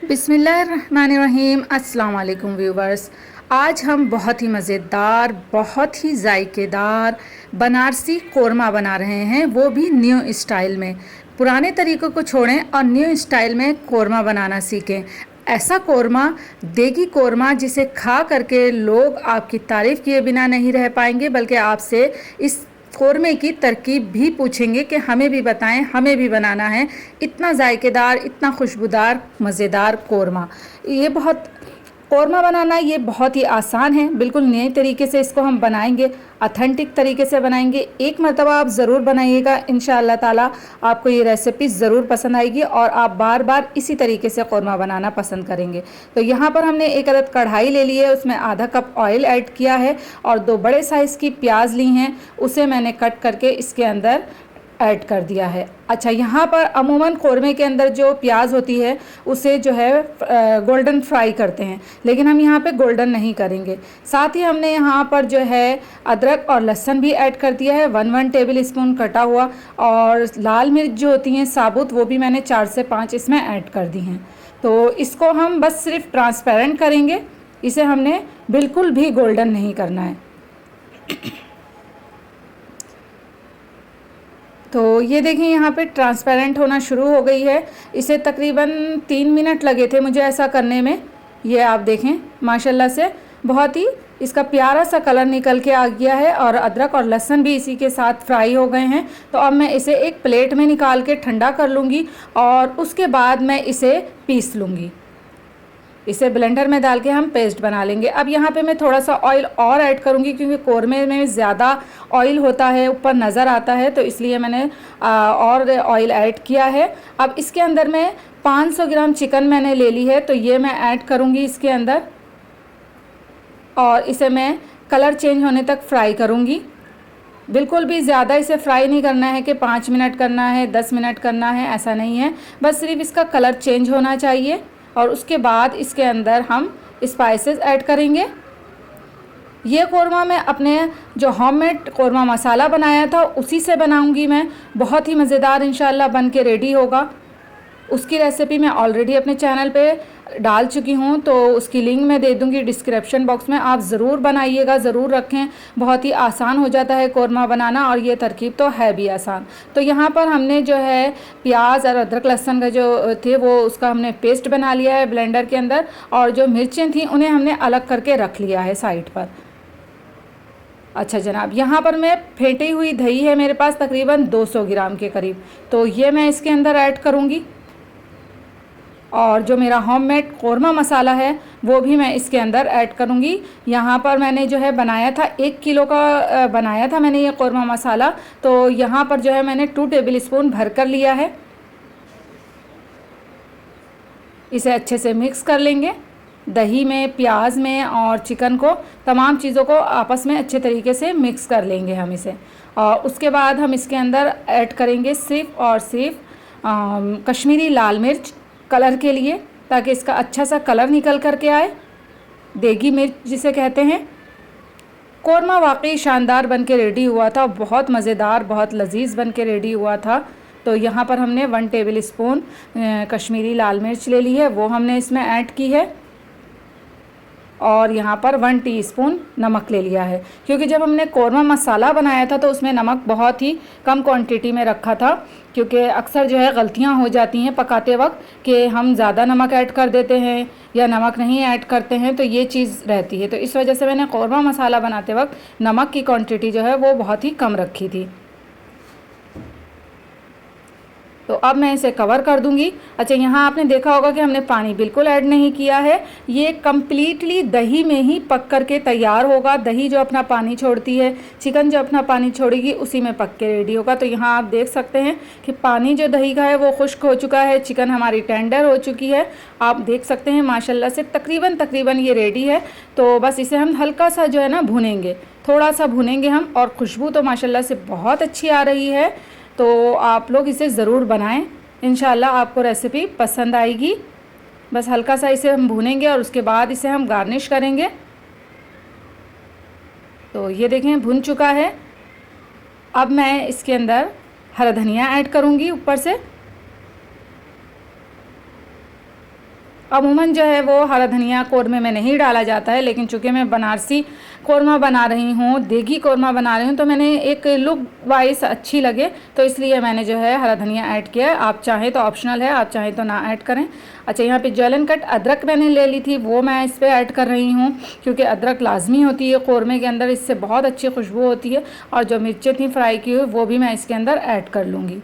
बिस्मिल्लाहिर्रहमानिर्रहीम। अस्सलाम वालेकुम व्यूवर्स। आज हम बहुत ही मज़ेदार, बहुत ही जायकेदार बनारसी कोरमा बना रहे हैं, वो भी न्यू स्टाइल में। पुराने तरीक़ों को छोड़ें और न्यू स्टाइल में कोरमा बनाना सीखें। ऐसा कोरमा, देगी कोरमा, जिसे खा करके लोग आपकी तारीफ़ किए बिना नहीं रह पाएंगे, बल्कि आपसे इस कोरमे की तरकीब भी पूछेंगे कि हमें भी बताएं, हमें भी बनाना है। इतना जायकेदार, इतना खुशबूदार, मज़ेदार कोरमा। ये कोरमा बनाना ये बहुत ही आसान है। बिल्कुल नए तरीके से इसको हम बनाएंगे, ऑथेंटिक तरीके से बनाएंगे। एक मरतबा आप ज़रूर बनाइएगा, इंशाअल्लाह ताला आपको ये रेसिपी ज़रूर पसंद आएगी और आप बार बार इसी तरीके से कोरमा बनाना पसंद करेंगे। तो यहाँ पर हमने एक अदद कढ़ाई ले ली है, उसमें आधा कप ऑयल ऐड किया है और 2 बड़े साइज़ की प्याज ली हैं, उसे मैंने कट करके इसके अंदर ऐड कर दिया है। अच्छा, यहाँ पर अमूमन कोरमे के अंदर जो प्याज होती है उसे जो है गोल्डन फ्राई करते हैं, लेकिन हम यहाँ पे गोल्डन नहीं करेंगे। साथ ही हमने यहाँ पर जो है अदरक और लहसुन भी ऐड कर दिया है, 1 टेबल स्पून कटा हुआ, और लाल मिर्च जो होती हैं साबुत, वो भी मैंने 4 से 5 इसमें ऐड कर दी हैं। तो इसको हम बस सिर्फ ट्रांसपेरेंट करेंगे, इसे हमने बिल्कुल भी गोल्डन नहीं करना है। तो ये देखें, यहाँ पे ट्रांसपेरेंट होना शुरू हो गई है। इसे तकरीबन 3 मिनट लगे थे मुझे ऐसा करने में। ये आप देखें, माशाल्लाह से बहुत ही इसका प्यारा सा कलर निकल के आ गया है और अदरक और लहसुन भी इसी के साथ फ्राई हो गए हैं। तो अब मैं इसे एक प्लेट में निकाल के ठंडा कर लूँगी और उसके बाद मैं इसे पीस लूँगी। इसे ब्लेंडर में डाल के हम पेस्ट बना लेंगे। अब यहाँ पे मैं थोड़ा सा ऑयल और ऐड करूँगी, क्योंकि कोरमे में ज़्यादा ऑयल होता है, ऊपर नज़र आता है, तो इसलिए मैंने और ऑयल ऐड किया है। अब इसके अंदर मैं 500 ग्राम चिकन मैंने ले ली है, तो ये मैं ऐड करूँगी इसके अंदर और इसे मैं कलर चेंज होने तक फ्राई करूँगी। बिल्कुल भी ज़्यादा इसे फ्राई नहीं करना है कि 5 मिनट करना है, 10 मिनट करना है, ऐसा नहीं है। बस सिर्फ इसका कलर चेंज होना चाहिए और उसके बाद इसके अंदर हम स्पाइसेस ऐड करेंगे। ये कोरमा मैं अपने जो होममेड कोरमा मसाला बनाया था उसी से बनाऊंगी मैं। बहुत ही मज़ेदार इंशाल्लाह बन के रेडी होगा। उसकी रेसिपी मैं ऑलरेडी अपने चैनल पे डाल चुकी हूँ, तो उसकी लिंक मैं दे दूँगी डिस्क्रिप्शन बॉक्स में। आप ज़रूर बनाइएगा, ज़रूर रखें। बहुत ही आसान हो जाता है कोरमा बनाना और ये तरकीब तो है भी आसान। तो यहाँ पर हमने जो है प्याज और अदरक लहसुन का जो थे वो उसका हमने पेस्ट बना लिया है ब्लेंडर के अंदर, और जो मिर्चें थी उन्हें हमने अलग करके रख लिया है साइड पर। अच्छा जनाब, यहाँ पर मैं फेंटी हुई दही है मेरे पास तकरीबन 200 ग्राम के करीब, तो ये मैं इसके अंदर ऐड करूँगी। और जो मेरा होममेड कोरमा मसाला है वो भी मैं इसके अंदर ऐड करूँगी। यहाँ पर मैंने जो है बनाया था 1 किलो का बनाया था मैंने ये कोरमा मसाला, तो यहाँ पर जो है मैंने 2 टेबल स्पून भर कर लिया है। इसे अच्छे से मिक्स कर लेंगे, दही में, प्याज में और चिकन को, तमाम चीज़ों को आपस में अच्छे तरीके से मिक्स कर लेंगे हम इसे। और उसके बाद हम इसके अंदर ऐड करेंगे सिर्फ़ और सिर्फ कश्मीरी लाल मिर्च कलर के लिए, ताकि इसका अच्छा सा कलर निकल कर के आए। देगी मिर्च जिसे कहते हैं। कोरमा वाकई शानदार बन के रेडी हुआ था, बहुत मज़ेदार, बहुत लजीज बन के रेडी हुआ था। तो यहाँ पर हमने 1 टेबल स्पून कश्मीरी लाल मिर्च ले ली है, वो हमने इसमें ऐड की है। और यहाँ पर 1 टीस्पून नमक ले लिया है, क्योंकि जब हमने कोरमा मसाला बनाया था तो उसमें नमक बहुत ही कम क्वांटिटी में रखा था, क्योंकि अक्सर जो है गलतियाँ हो जाती हैं पकाते वक्त कि हम ज़्यादा नमक ऐड कर देते हैं या नमक नहीं ऐड करते हैं, तो ये चीज़ रहती है। तो इस वजह से मैंने कोरमा मसाला बनाते वक्त नमक की क्वांटिटी जो है वो बहुत ही कम रखी थी। तो अब मैं इसे कवर कर दूंगी। अच्छा, यहाँ आपने देखा होगा कि हमने पानी बिल्कुल ऐड नहीं किया है। ये कम्प्लीटली दही में ही पक कर के तैयार होगा। दही जो अपना पानी छोड़ती है, चिकन जो अपना पानी छोड़ेगी, उसी में पक के रेडी होगा। तो यहाँ आप देख सकते हैं कि पानी जो दही का है वो खुश्क हो चुका है, चिकन हमारी टेंडर हो चुकी है। आप देख सकते हैं माशाल्लाह से तकरीबन ये रेडी है। तो बस इसे हम हल्का सा जो है ना भुनेंगे, थोड़ा सा भुनेंगे हम, और खुशबू तो माशाल्लाह से बहुत अच्छी आ रही है। तो आप लोग इसे ज़रूर बनाएं, इंशाल्लाह आपको रेसिपी पसंद आएगी। बस हल्का सा इसे हम भूनेंगे और उसके बाद इसे हम गार्निश करेंगे। तो ये देखें भुन चुका है। अब मैं इसके अंदर हरा धनिया ऐड करूँगी ऊपर से, अमूमन जो है वो हरा धनिया कौरमे में नहीं डाला जाता है, लेकिन चूँकि मैं बनारसी कौरमा बना रही हूँ, देगी कौरमा बना रही हूँ, तो मैंने एक लुक वाइज अच्छी लगे तो इसलिए मैंने जो है हरा धनिया ऐड किया है। आप चाहें तो ऑप्शनल है, आप चाहें तो ना ऐड करें। अच्छा, यहाँ पे ज्वेलन कट अदरक मैंने ले ली थी, वो मैं इस पर ऐड कर रही हूँ क्योंकि अदरक लाजमी होती है कौरमे के अंदर, इससे बहुत अच्छी खुशबू होती है। और जो मिर्चें थी फ्राई की हुई वो भी मैं इसके अंदर ऐड कर लूँगी।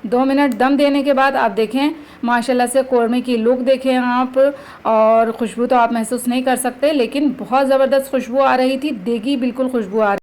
2 मिनट दम देने के बाद आप देखें माशाल्लाह से कौरमे की लुक देखें आप, और खुशबू तो आप महसूस नहीं कर सकते, लेकिन बहुत ज़बरदस्त खुशबू आ रही थी, देगी बिल्कुल खुशबू आ रही।